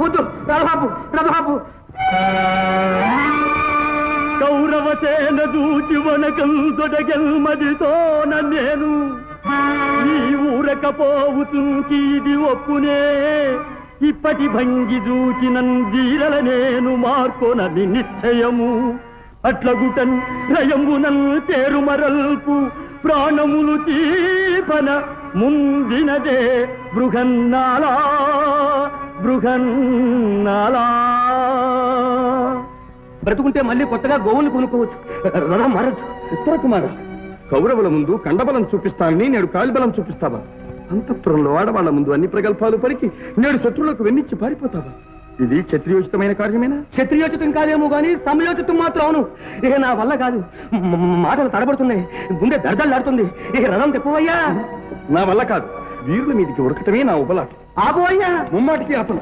వద్దు రథబాబు రథబాబు. కౌరవసేన దూచి వనకందొడగెల్మదితో నేను ఈ ఊరకపోవుతుంకీది ఒప్పునే ఇప్పటి భంగి దూచినన్ వీరల నేను మార్కొనది నిశ్చయము అట్లగుటన్ రయమునన్ తేరుమరల్పు ప్రాణములు తీపన ముందినదే బృహన్నాలా బృహన్నాలా. బ్రతుకుంటే మళ్ళీ కొత్తగా గోవులు కొనుక్కోవచ్చు. రథం మారచ్చు. ఉత్తర కుమార, కౌరవుల ముందు కండబలం చూపిస్తానని నేడు కాలిబలం చూపిస్తావా? అంతఃపురంలో ఆడవాళ్ల ముందు అన్ని ప్రగల్భాలు పలికి నేడు శత్రువులకు వెన్నిచ్చి పారిపోతావా? ఇది క్షత్రియోచితమైన కార్యమేనా? క్షత్రియోచితం కాదేమో గాని సమయోచితం మాత్రం అవును. ఇక నా వల్ల కాదు. మాటలు తడబడుతున్నాయి, గుండె దర్దలాడుతుంది. ఇక రథం తెప్పవయ్యా. నా వల్ల కాదు. వీరుల మీదికి ఉరకటమే నా ఉపలాటం. ఆపోయ్యా. ముమ్మాటికి అతను